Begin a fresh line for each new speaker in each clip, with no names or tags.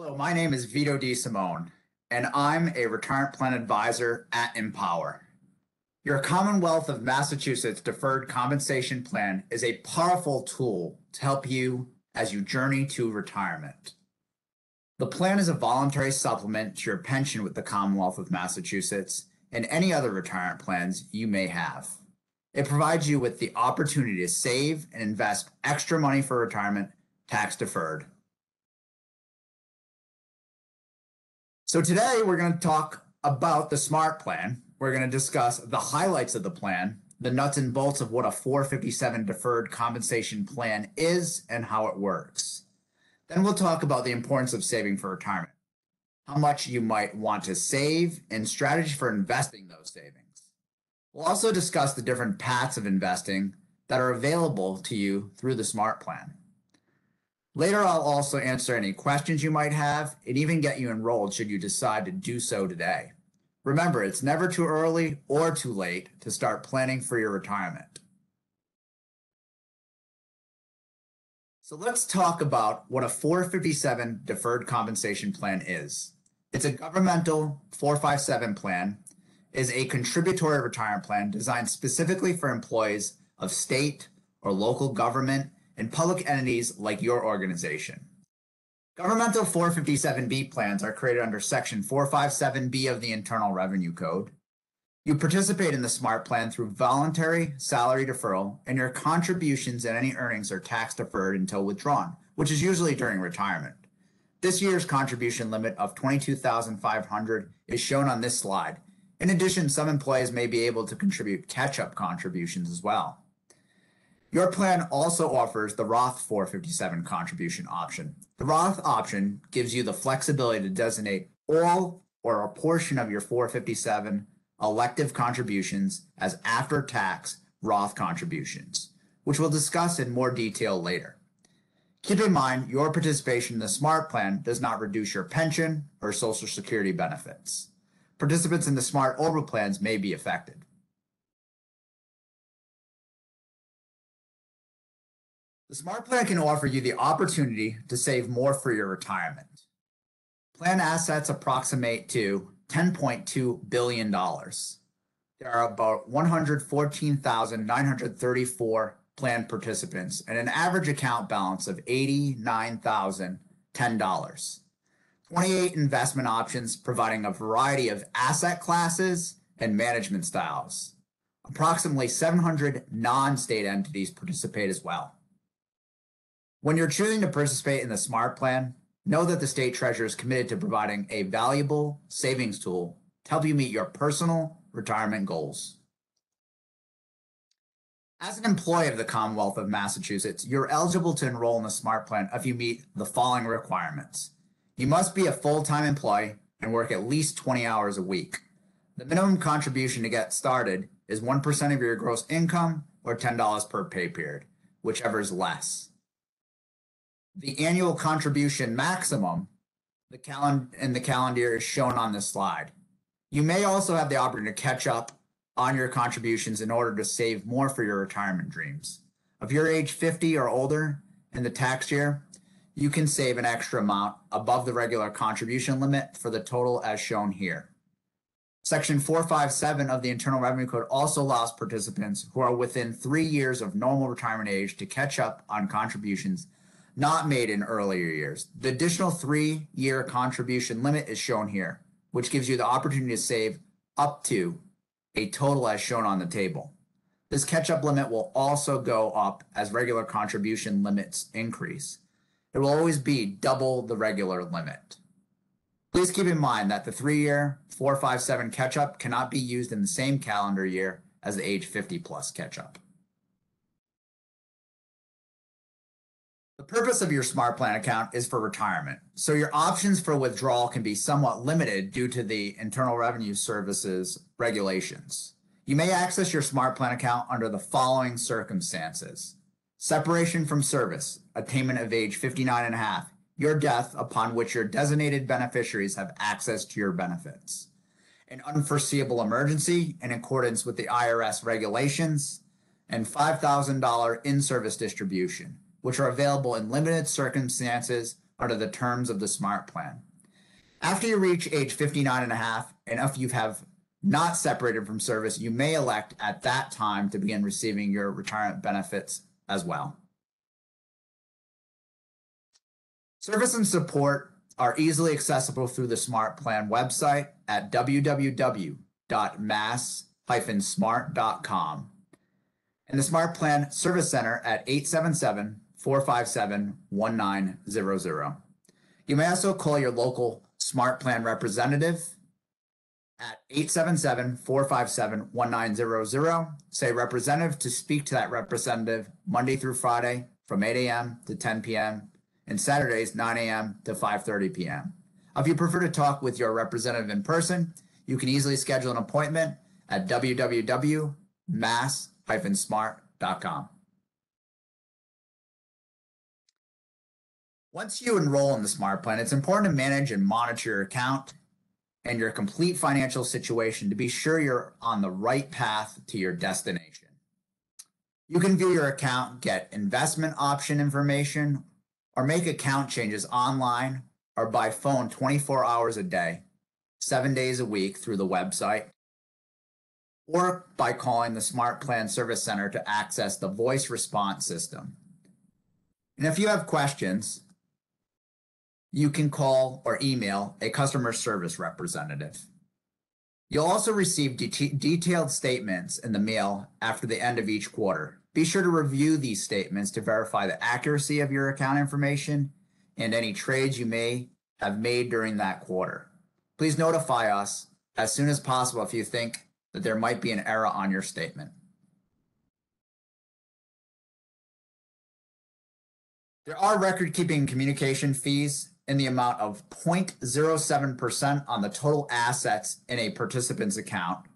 Hello, my name is Vito DeSimone, and I'm a retirement plan advisor at Empower. Your Commonwealth of Massachusetts Deferred Compensation Plan is a powerful tool to help you as you journey to retirement. The plan is a voluntary supplement to your pension with the Commonwealth of Massachusetts and any other retirement plans you may have. It provides you with the opportunity to save and invest extra money for retirement, tax deferred. So today we're going to talk about the SMART plan. We're going to discuss the highlights of the plan, the nuts and bolts of what a 457 deferred compensation plan is and how it works. Then we'll talk about the importance of saving for retirement, how much you might want to save, and strategy for investing those savings. We'll also discuss the different paths of investing that are available to you through the SMART plan. Later, I'll also answer any questions you might have and even get you enrolled should you decide to do so today. Remember, it's never too early or too late to start planning for your retirement. So let's talk about what a 457 deferred compensation plan is. It's a governmental 457 plan, is a contributory retirement plan designed specifically for employees of state or local government and public entities like your organization. Governmental 457B plans are created under Section 457B of the Internal Revenue Code. You participate in the SMART plan through voluntary salary deferral, and your contributions and any earnings are tax deferred until withdrawn, which is usually during retirement. This year's contribution limit of $22,500 is shown on this slide. In addition, some employees may be able to contribute catch-up contributions as well. Your plan also offers the Roth 457 contribution option. The Roth option gives you the flexibility to designate all or a portion of your 457 elective contributions as after-tax Roth contributions, which we'll discuss in more detail later. Keep in mind, your participation in the SMART plan does not reduce your pension or Social Security benefits. Participants in the SMART OBRA plans may be affected. The SMART plan can offer you the opportunity to save more for your retirement. Plan assets approximate to $10.2 billion. There are about 114,934 plan participants and an average account balance of $89,010. 28 investment options providing a variety of asset classes and management styles. Approximately 700 non-state entities participate as well. When you're choosing to participate in the SMART plan, know that the state treasurer is committed to providing a valuable savings tool to help you meet your personal retirement goals. As an employee of the Commonwealth of Massachusetts, you're eligible to enroll in the SMART plan if you meet the following requirements. You must be a full-time employee and work at least 20 hours a week. The minimum contribution to get started is 1% of your gross income or $10 per pay period, whichever is less. The annual contribution maximum in the calendar year is shown on this slide. You may also have the opportunity to catch up on your contributions in order to save more for your retirement dreams. If you're age 50 or older in the tax year, you can save an extra amount above the regular contribution limit for the total as shown here. Section 457 of the Internal Revenue Code also allows participants who are within 3 years of normal retirement age to catch up on contributions not made in earlier years. The additional 3-year contribution limit is shown here, which gives you the opportunity to save up to a total as shown on the table. This catch-up limit will also go up as regular contribution limits increase. It will always be double the regular limit. Please keep in mind that the 3-year 457 catch-up cannot be used in the same calendar year as the age 50 plus catch-up. The purpose of your SMART plan account is for retirement, so your options for withdrawal can be somewhat limited due to the Internal Revenue Service's regulations. You may access your SMART plan account under the following circumstances: separation from service, attainment of age 59 and a half, your death upon which your designated beneficiaries have access to your benefits, an unforeseeable emergency in accordance with the IRS regulations, and $5,000 in-service distribution, which are available in limited circumstances under the terms of the SMART plan. After you reach age 59 and a half, and if you have not separated from service, you may elect at that time to begin receiving your retirement benefits as well. Service and support are easily accessible through the SMART Plan website at www.mass-smart.com and the SMART Plan Service Center at 877-457-1900. You may also call your local SMART Plan representative at 877-457-1900. Say representative to speak to that representative Monday through Friday from 8 a.m. to 10 p.m. and Saturdays 9 a.m. to 5:30 p.m. If you prefer to talk with your representative in person, you can easily schedule an appointment at www.mass-smart.com. Once you enroll in the SMART Plan, it's important to manage and monitor your account and your complete financial situation to be sure you're on the right path to your destination. You can view your account, get investment option information, or make account changes online or by phone 24 hours a day, 7 days a week through the website, or by calling the SMART Plan Service Center to access the voice response system. And if you have questions, you can call or email a customer service representative. You'll also receive detailed statements in the mail after the end of each quarter. Be sure to review these statements to verify the accuracy of your account information and any trades you may have made during that quarter. Please notify us as soon as possible if you think that there might be an error on your statement. There are record-keeping communication fees in the amount of 0.07% on the total assets in a participant's account.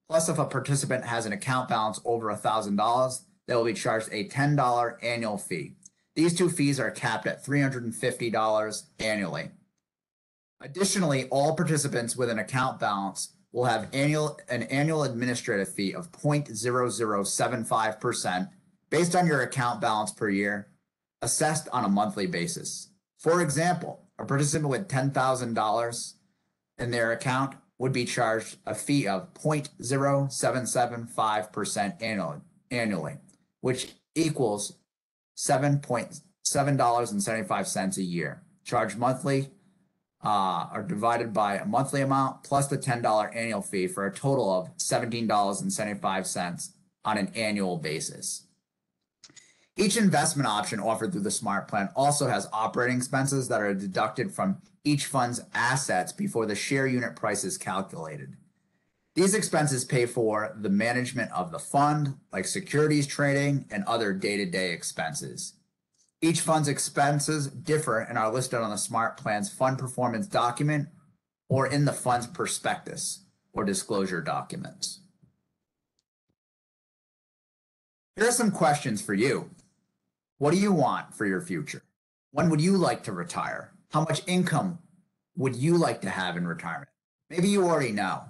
Plus, if a participant has an account balance over $1,000, they will be charged a $10 annual fee. These two fees are capped at $350 annually. Additionally, all participants with an account balance will have an annual administrative fee of 0.0075% based on your account balance per year, assessed on a monthly basis. For example, a participant with $10,000 in their account would be charged a fee of 0.0775% annually, which equals $7.75 a year, charged monthly or divided by a monthly amount plus the $10 annual fee for a total of $17.75 on an annual basis. Each investment option offered through the SMART Plan also has operating expenses that are deducted from each fund's assets before the share unit price is calculated. These expenses pay for the management of the fund, like securities trading and other day-to-day expenses. Each fund's expenses differ and are listed on the SMART Plan's fund performance document or in the fund's prospectus or disclosure documents. Here are some questions for you. What do you want for your future? When would you like to retire? How much income would you like to have in retirement? Maybe you already know.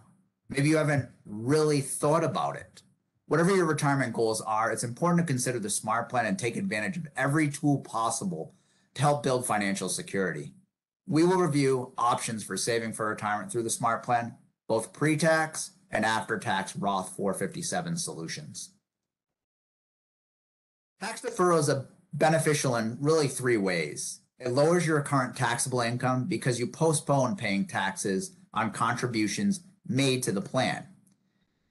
Maybe you haven't really thought about it. Whatever your retirement goals are, it's important to consider the SMART Plan and take advantage of every tool possible to help build financial security. We will review options for saving for retirement through the SMART Plan, both pre-tax and after-tax Roth 457 solutions. Tax deferral is beneficial in really three ways. It lowers your current taxable income because you postpone paying taxes on contributions made to the plan.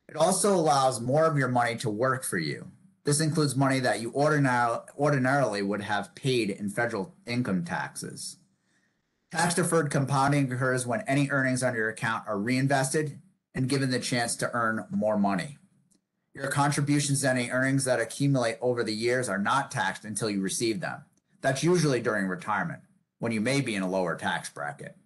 It also allows more of your money to work for you. This includes money that you ordinarily would have paid in federal income taxes. Tax-deferred compounding occurs when any earnings on your account are reinvested and given the chance to earn more money. Your contributions to any earnings that accumulate over the years are not taxed until you receive them. That's usually during retirement, when you may be in a lower tax bracket.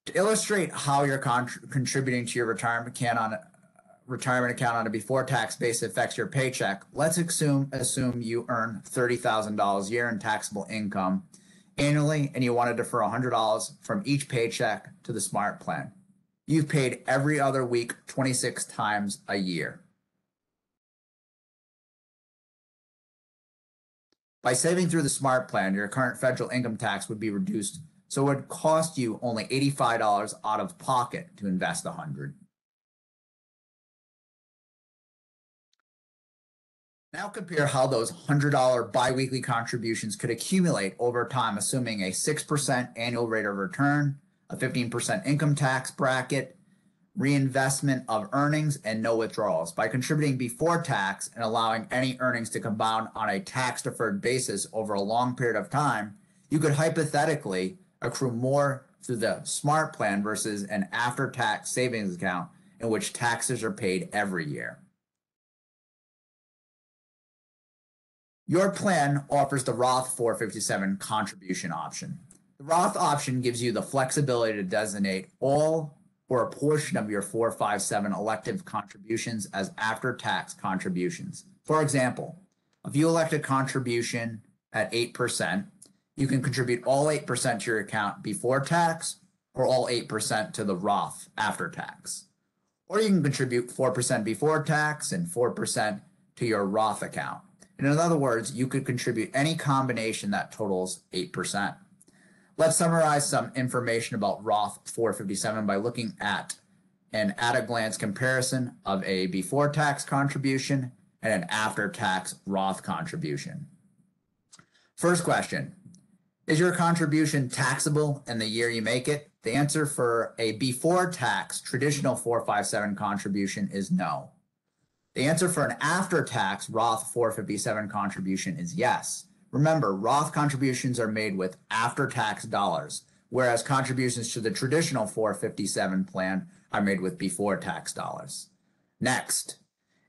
To illustrate how you're contributing to your retirement account on a before-tax basis affects your paycheck, let's assume you earn $30,000 a year in taxable income annually, and you want to defer $100 from each paycheck to the SMART Plan. You've paid every other week 26 times a year. By saving through the SMART plan, your current federal income tax would be reduced, so it would cost you only $85 out of pocket to invest $100. Now compare how those $100 biweekly contributions could accumulate over time, assuming a 6% annual rate of return, a 15% income tax bracket, reinvestment of earnings, and no withdrawals. By contributing before tax and allowing any earnings to compound on a tax-deferred basis over a long period of time, you could hypothetically accrue more through the SMART plan versus an after-tax savings account in which taxes are paid every year. Your plan offers the Roth 457 contribution option. The Roth option gives you the flexibility to designate all or a portion of your 457 elective contributions as after-tax contributions. For example, if you elect a contribution at 8%, you can contribute all 8% to your account before tax or all 8% to the Roth after tax. Or you can contribute 4% before tax and 4% to your Roth account. And in other words, you could contribute any combination that totals 8%. Let's summarize some information about Roth 457 by looking at an at-a-glance comparison of a before-tax contribution and an after-tax Roth contribution. First question, is your contribution taxable in the year you make it? The answer for a before-tax traditional 457 contribution is no. The answer for an after-tax Roth 457 contribution is yes. Remember, Roth contributions are made with after-tax dollars, whereas contributions to the traditional 457 plan are made with before-tax dollars. Next,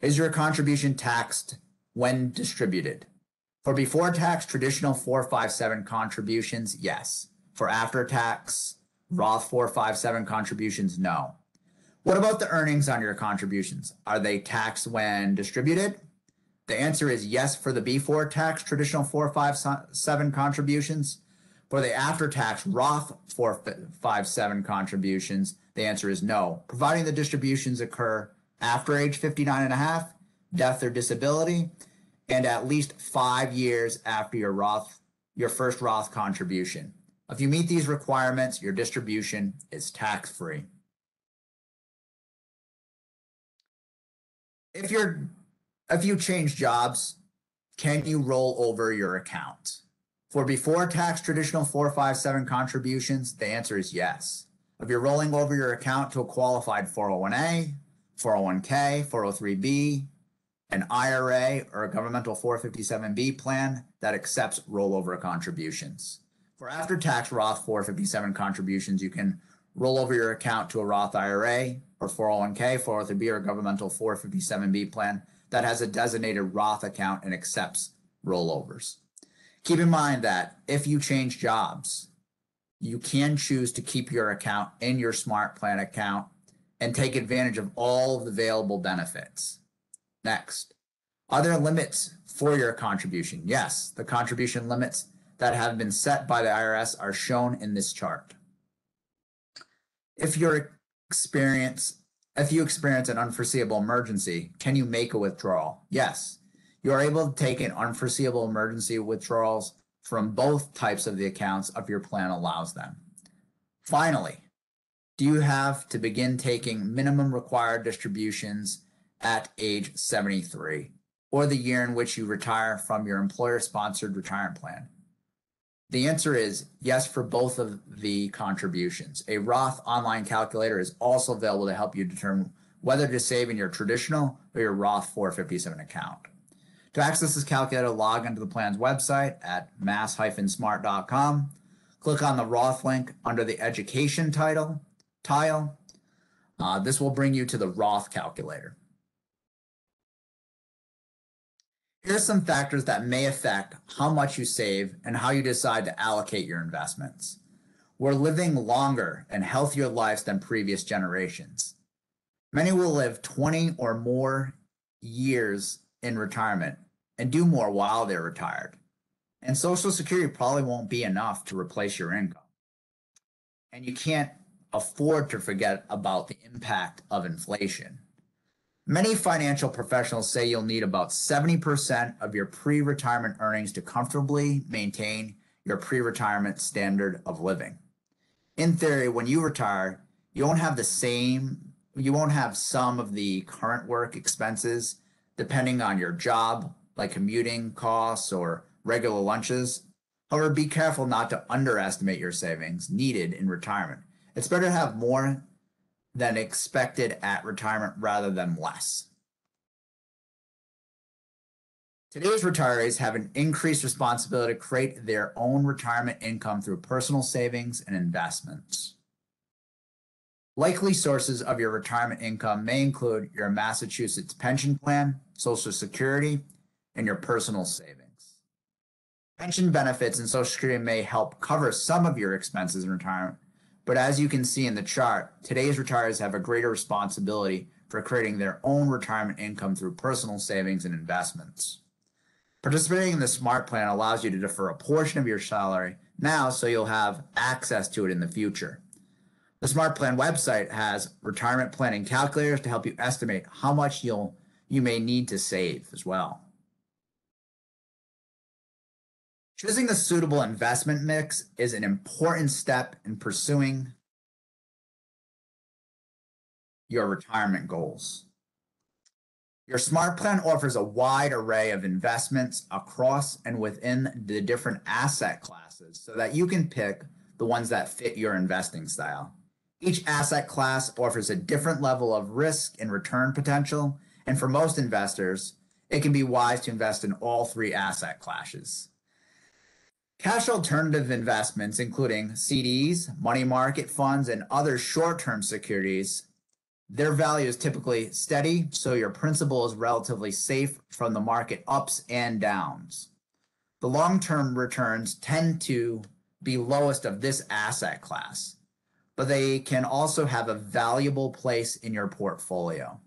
is your contribution taxed when distributed? For before-tax traditional 457 contributions, yes. For after-tax Roth 457 contributions, no. What about the earnings on your contributions? Are they taxed when distributed? The answer is yes for the before-tax traditional 457 contributions. For the after-tax Roth 457 contributions, the answer is no, providing the distributions occur after age 59 and a half, death or disability, and at least 5 years after your first Roth contribution. If you meet these requirements, your distribution is tax-free. If you change jobs, can you roll over your account? For before-tax traditional 457 contributions, the answer is yes. If you're rolling over your account to a qualified 401a, 401k, 403b, an IRA, or a governmental 457b plan that accepts rollover contributions. For after-tax Roth 457 contributions, you can roll over your account to a Roth IRA or 401k, 403b, or a governmental 457b plan that has a designated Roth account and accepts rollovers. Keep in mind that if you change jobs, you can choose to keep your account in your Smart Plan account and take advantage of all of the available benefits. Next, are there limits for your contribution? Yes, the contribution limits that have been set by the IRS are shown in this chart. If you experience an unforeseeable emergency, can you make a withdrawal? Yes. You are able to take an unforeseeable emergency withdrawals from both types of the accounts if your plan allows them. Finally, do you have to begin taking minimum required distributions at age 73 or the year in which you retire from your employer-sponsored retirement plan? The answer is yes for both of the contributions. A Roth online calculator is also available to help you determine whether to save in your traditional or your Roth 457 account. To access this calculator, log into the plan's website at mass-smart.com. Click on the Roth link under the Education tile. This will bring you to the Roth calculator. Here are some factors that may affect how much you save and how you decide to allocate your investments. We're living longer and healthier lives than previous generations. Many will live 20 or more years in retirement and do more while they're retired. And Social Security probably won't be enough to replace your income. And you can't afford to forget about the impact of inflation. Many financial professionals say you'll need about 70% of your pre-retirement earnings to comfortably maintain your pre-retirement standard of living. In theory, when you retire, you won't have some of the current work expenses depending on your job, like commuting costs or regular lunches. However, be careful not to underestimate your savings needed in retirement. It's better to have more than expected at retirement rather than less. Today's retirees have an increased responsibility to create their own retirement income through personal savings and investments. Likely sources of your retirement income may include your Massachusetts pension plan, Social Security, and your personal savings. Pension benefits and Social Security may help cover some of your expenses in retirement, but as you can see in the chart, today's retirees have a greater responsibility for creating their own retirement income through personal savings and investments. Participating in the SMART plan allows you to defer a portion of your salary now so you'll have access to it in the future. The SMART plan website has retirement planning calculators to help you estimate how much you may need to save as well. Choosing the suitable investment mix is an important step in pursuing your retirement goals. Your SMART plan offers a wide array of investments across and within the different asset classes so that you can pick the ones that fit your investing style. Each asset class offers a different level of risk and return potential, and for most investors, it can be wise to invest in all three asset classes. Cash alternative investments, including CDs, money market funds, and other short-term securities, their value is typically steady, so your principal is relatively safe from the market ups and downs. The long-term returns tend to be lowest of this asset class, but they can also have a valuable place in your portfolio.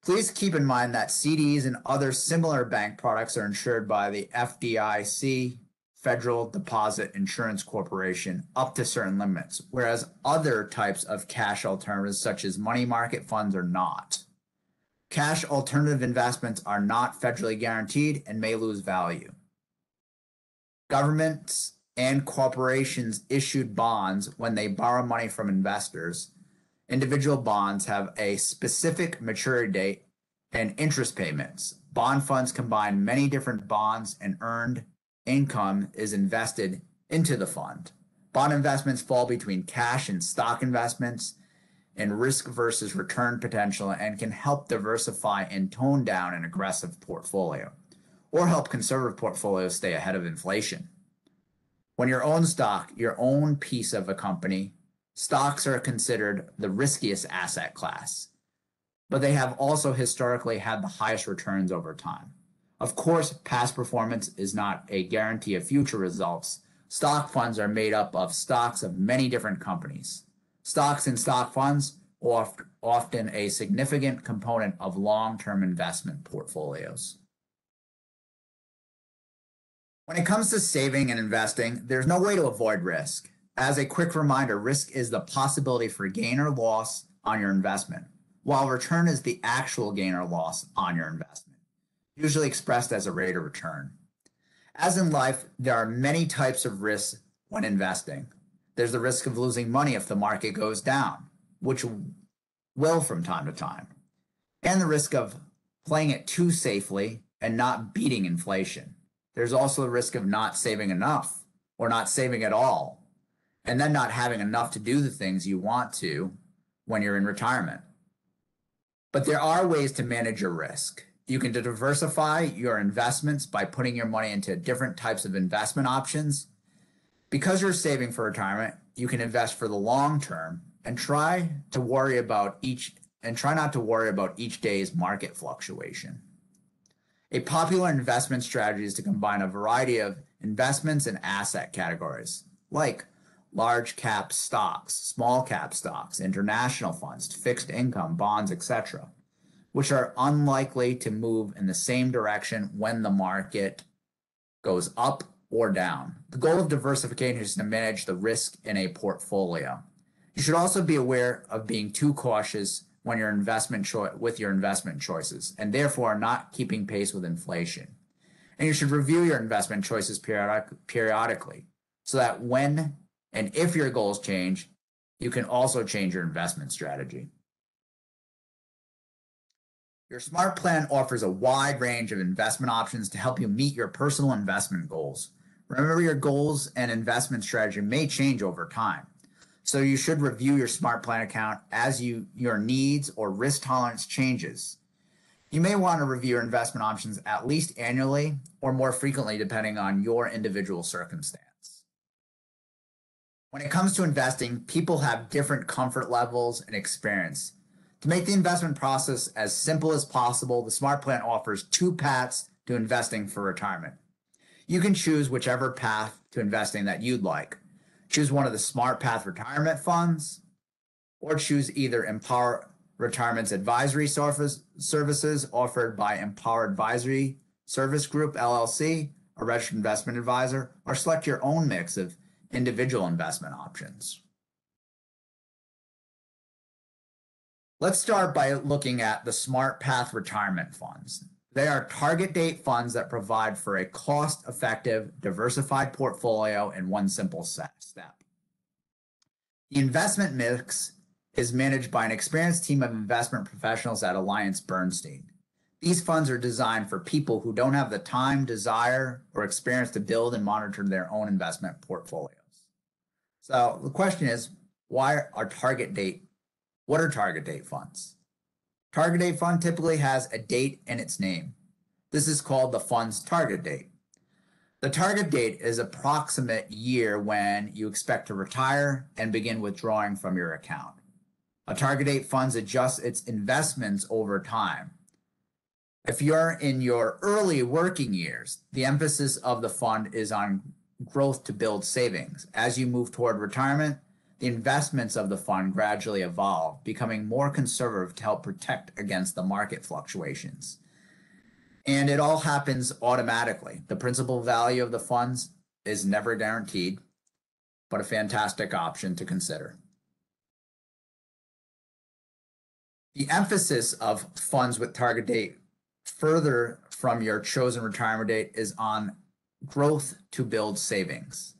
Please keep in mind that CDs and other similar bank products are insured by the FDIC, Federal Deposit Insurance Corporation, up to certain limits, whereas other types of cash alternatives such as money market funds are not. Cash alternative investments are not federally guaranteed and may lose value. Governments and corporations issued bonds when they borrow money from investors. Individual bonds have a specific maturity date and interest payments. Bond funds combine many different bonds and earned income is invested into the fund. Bond investments fall between cash and stock investments and risk versus return potential and can help diversify and tone down an aggressive portfolio or help conservative portfolios stay ahead of inflation. When you own stock, your own piece of a company, stocks are considered the riskiest asset class, but they have also historically had the highest returns over time. Of course, past performance is not a guarantee of future results. Stock funds are made up of stocks of many different companies. Stocks and stock funds are often a significant component of long-term investment portfolios. When it comes to saving and investing, there's no way to avoid risk. As a quick reminder, risk is the possibility for gain or loss on your investment, while return is the actual gain or loss on your investment, usually expressed as a rate of return. As in life, there are many types of risks when investing. There's the risk of losing money if the market goes down, which will from time to time, and the risk of playing it too safely and not beating inflation. There's also the risk of not saving enough or not saving at all, and then not having enough to do the things you want to when you're in retirement. But there are ways to manage your risk. You can diversify your investments by putting your money into different types of investment options. Because you're saving for retirement, you can invest for the long term and try not to worry about each day's market fluctuation. A popular investment strategy is to combine a variety of investments and asset categories, like large cap stocks, small cap stocks, international funds, fixed income, bonds, etc., which are unlikely to move in the same direction when the market goes up or down. The goal of diversification is to manage the risk in a portfolio. You should also be aware of being too cautious when your with your investment choices, and therefore are not keeping pace with inflation. And you should review your investment choices periodically so that when and if your goals change, you can also change your investment strategy. Your SMART plan offers a wide range of investment options to help you meet your personal investment goals. Remember, your goals and investment strategy may change over time. So you should review your SMART plan account as your needs or risk tolerance changes. You may want to review your investment options at least annually or more frequently depending on your individual circumstance. When it comes to investing, people have different comfort levels and experience. To make the investment process as simple as possible, the SMART plan offers 2 paths to investing for retirement. You can choose whichever path to investing that you'd like. Choose one of the SMARTPath retirement funds, or choose either Empower Retirement's advisory services offered by Empower Advisory Service Group, LLC, a registered investment advisor, or select your own mix of individual investment options. Let's start by looking at the SMARTPath retirement funds. They are target date funds that provide for a cost-effective, diversified portfolio in one simple step. The investment mix is managed by an experienced team of investment professionals at AllianceBernstein. These funds are designed for people who don't have the time, desire, or experience to build and monitor their own investment portfolios. So the question is, what are target date funds? Target date fund typically has a date in its name. This is called the fund's target date. The target date is approximate year when you expect to retire and begin withdrawing from your account. A target date fund adjusts its investments over time. If you're in your early working years, the emphasis of the fund is on growth to build savings. As you move toward retirement, the investments of the fund gradually evolve, becoming more conservative to help protect against the market fluctuations. And it all happens automatically. The principal value of the funds is never guaranteed, but a fantastic option to consider. The emphasis of funds with target date further from your chosen retirement date is on growth to build savings.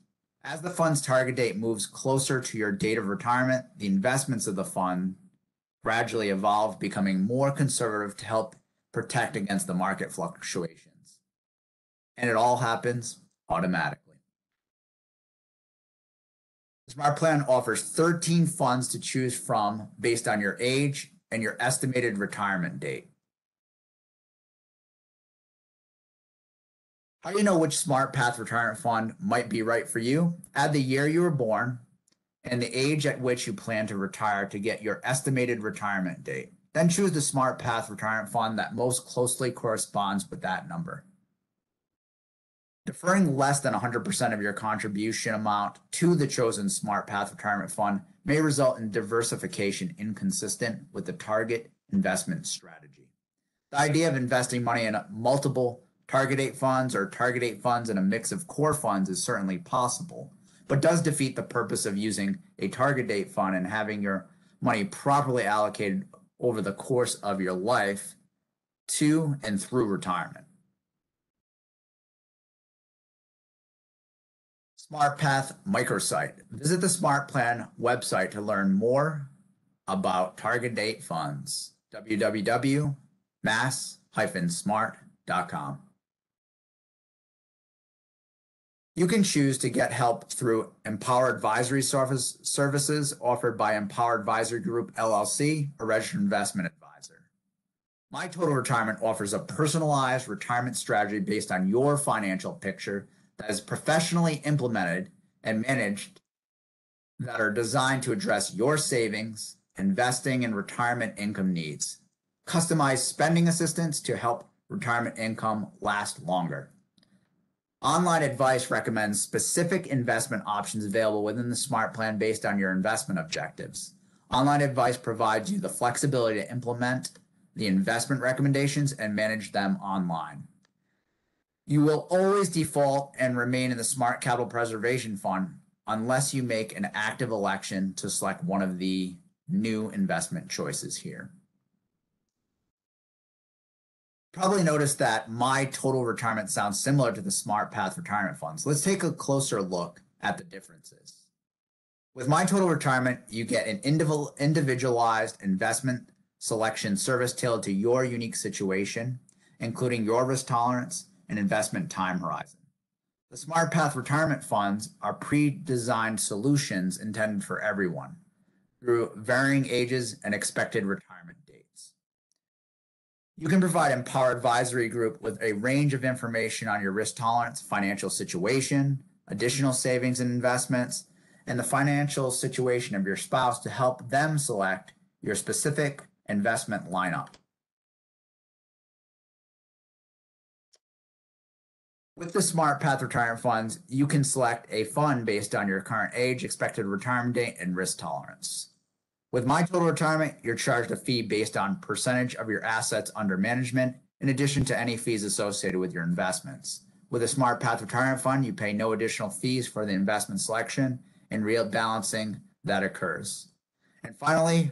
As the fund's target date moves closer to your date of retirement, the investments of the fund gradually evolve, becoming more conservative to help protect against the market fluctuations. And it all happens automatically. The SMART plan offers 13 funds to choose from based on your age and your estimated retirement date. How do you know which SMARTPath retirement fund might be right for you? Add the year you were born and the age at which you plan to retire to get your estimated retirement date. Then choose the SMARTPath retirement fund that most closely corresponds with that number. Deferring less than 100% of your contribution amount to the chosen SMARTPath retirement fund may result in diversification inconsistent with the target investment strategy. The idea of investing money in multiple target date funds or target date funds and a mix of core funds is certainly possible, but does defeat the purpose of using a target date fund and having your money properly allocated over the course of your life to and through retirement. SMARTPath microsite. Visit the SMART Plan website to learn more about target date funds. www.mass-smart.com. You can choose to get help through Empower Advisory Services offered by Empower Advisory Group, LLC, a registered investment advisor. My Total Retirement offers a personalized retirement strategy based on your financial picture that is professionally implemented and managed that are designed to address your savings, investing, and retirement income needs. Customized spending assistance to help retirement income last longer. Online advice recommends specific investment options available within the SMART Plan based on your investment objectives. Online advice provides you the flexibility to implement the investment recommendations and manage them online. You will always default and remain in the Smart Capital Preservation Fund unless you make an active election to select one of the new investment choices here. Probably noticed that my total retirement sounds similar to the SMARTPath retirement funds. Let's take a closer look at the differences. With my total retirement, you get an individualized investment selection service tailored to your unique situation, including your risk tolerance and investment time horizon. The SMARTPath retirement funds are pre-designed solutions intended for everyone through varying ages and expected retirement dates. You can provide Empower Advisory Group with a range of information on your risk tolerance, financial situation, additional savings and investments, and the financial situation of your spouse to help them select your specific investment lineup. With the SMARTPath retirement funds, you can select a fund based on your current age, expected retirement date, and risk tolerance. With my total retirement, you're charged a fee based on percentage of your assets under management, in addition to any fees associated with your investments. With a SMARTPath retirement fund, you pay no additional fees for the investment selection and rebalancing that occurs. And finally,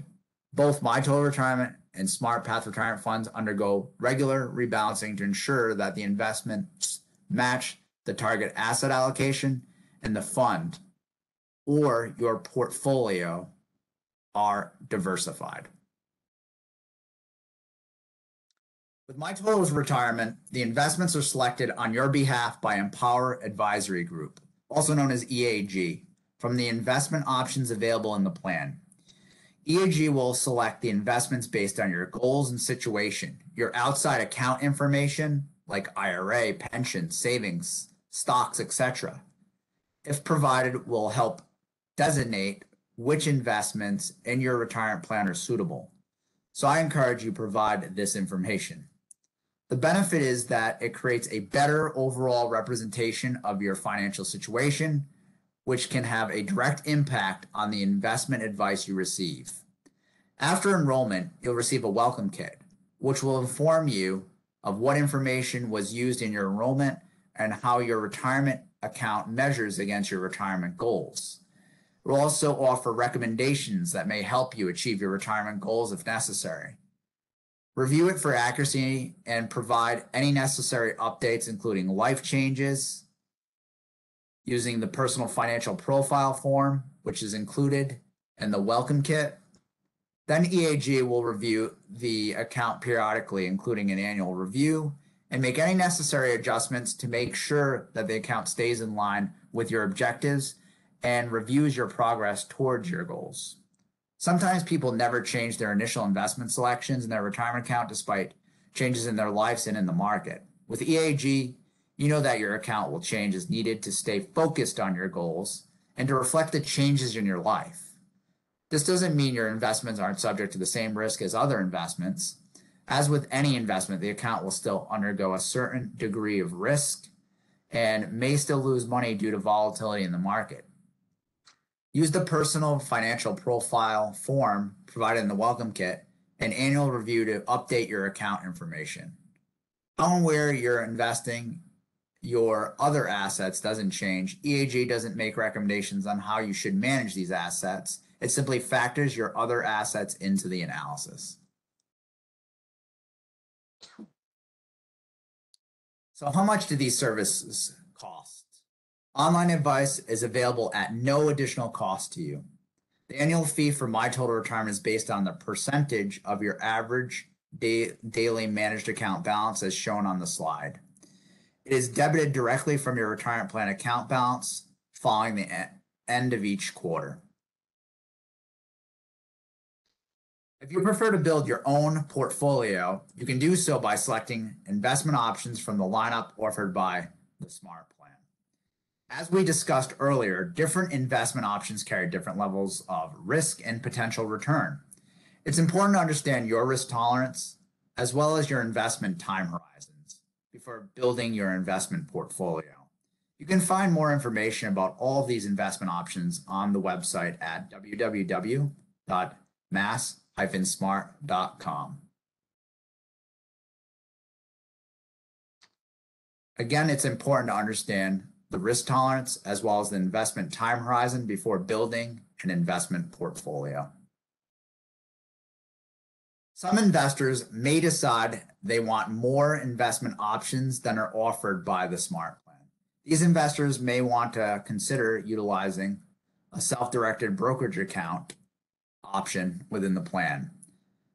both my total retirement and SMARTPath retirement funds undergo regular rebalancing to ensure that the investments match the target asset allocation and the fund or your portfolio are diversified. With my total retirement, the investments are selected on your behalf by Empower Advisory Group, also known as EAG, from the investment options available in the plan. EAG will select the investments based on your goals and situation, your outside account information like IRA, pension, savings, stocks, etc. If provided, will help designate which investments in your retirement plan are suitable. So I encourage you to provide this information. The benefit is that it creates a better overall representation of your financial situation, which can have a direct impact on the investment advice you receive. After enrollment, you'll receive a welcome kit, which will inform you of what information was used in your enrollment and how your retirement account measures against your retirement goals. It will also offer recommendations that may help you achieve your retirement goals if necessary. Review it for accuracy and provide any necessary updates, including life changes, using the personal financial profile form, which is included in the welcome kit. Then EAG will review the account periodically, including an annual review, and make any necessary adjustments to make sure that the account stays in line with your objectives and reviews your progress towards your goals. Sometimes people never change their initial investment selections in their retirement account despite changes in their lives and in the market. With EAG, you know that your account will change as needed to stay focused on your goals and to reflect the changes in your life. This doesn't mean your investments aren't subject to the same risk as other investments. As with any investment, the account will still undergo a certain degree of risk and may still lose money due to volatility in the market. Use the personal financial profile form provided in the welcome kit and annual review to update your account information. On where you're investing your other assets doesn't change. EAG doesn't make recommendations on how you should manage these assets. It simply factors your other assets into the analysis. So how much do these services cost? Online advice is available at no additional cost to you. The annual fee for My Total Retirement is based on the percentage of your average daily managed account balance as shown on the slide. It is debited directly from your retirement plan account balance following the end of each quarter. If you prefer to build your own portfolio, you can do so by selecting investment options from the lineup offered by the Smart Plan. As we discussed earlier, different investment options carry different levels of risk and potential return. It's important to understand your risk tolerance as well as your investment time horizons before building your investment portfolio. You can find more information about all of these investment options on the website at www.mass-smart.com. Again, it's important to understand the risk tolerance as well as the investment time horizon before building an investment portfolio. Some investors may decide they want more investment options than are offered by the SMART plan. These investors may want to consider utilizing a self-directed brokerage account option within the plan.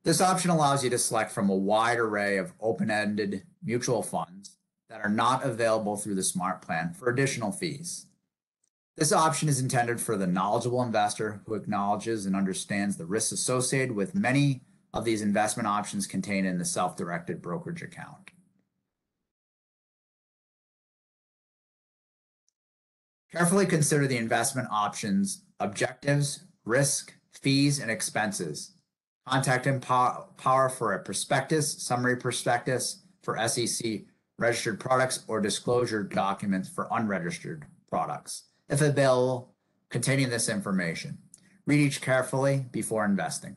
This option allows you to select from a wide array of open-ended mutual funds that are not available through the SMART plan for additional fees. This option is intended for the knowledgeable investor who acknowledges and understands the risks associated with many of these investment options contained in the self-directed brokerage account. Carefully consider the investment options, objectives, risk, fees, and expenses. Contact Empower for a prospectus, summary prospectus for SEC registered products, or disclosure documents for unregistered products, if available, containing this information. Read each carefully before investing.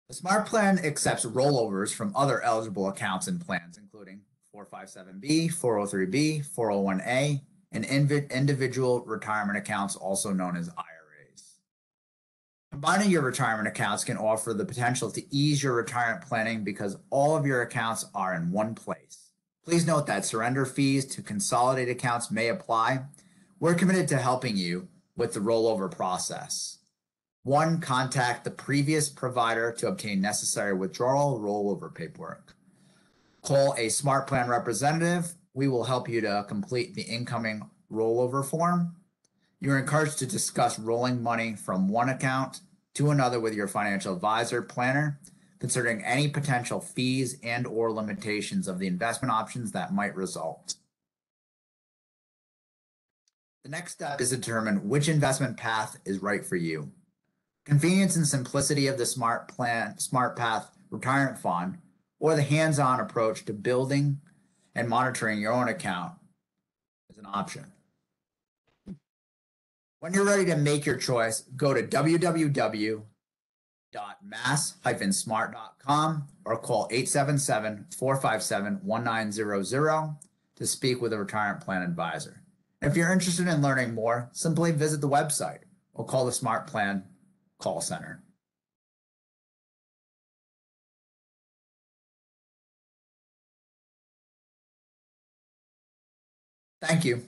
The SMART plan accepts rollovers from other eligible accounts and plans, including 457B, 403B, 401A, and individual retirement accounts, also known as IRAs. Combining your retirement accounts can offer the potential to ease your retirement planning because all of your accounts are in one place. Please note that surrender fees to consolidate accounts may apply. We're committed to helping you with the rollover process. 1. Contact the previous provider to obtain necessary withdrawal rollover paperwork. Call a SMART plan representative. We will help you to complete the incoming rollover form. You're encouraged to discuss rolling money from one account to another with your financial advisor planner, considering any potential fees and or limitations of the investment options that might result. The next step is to determine which investment path is right for you. Convenience and simplicity of the SMARTPath retirement fund, or the hands-on approach to building and monitoring your own account is an option. When you're ready to make your choice, go to www.mass-smart.com or call 877-457-1900 to speak with a retirement plan advisor. And if you're interested in learning more, simply visit the website or call the SMART Plan call center. Thank you.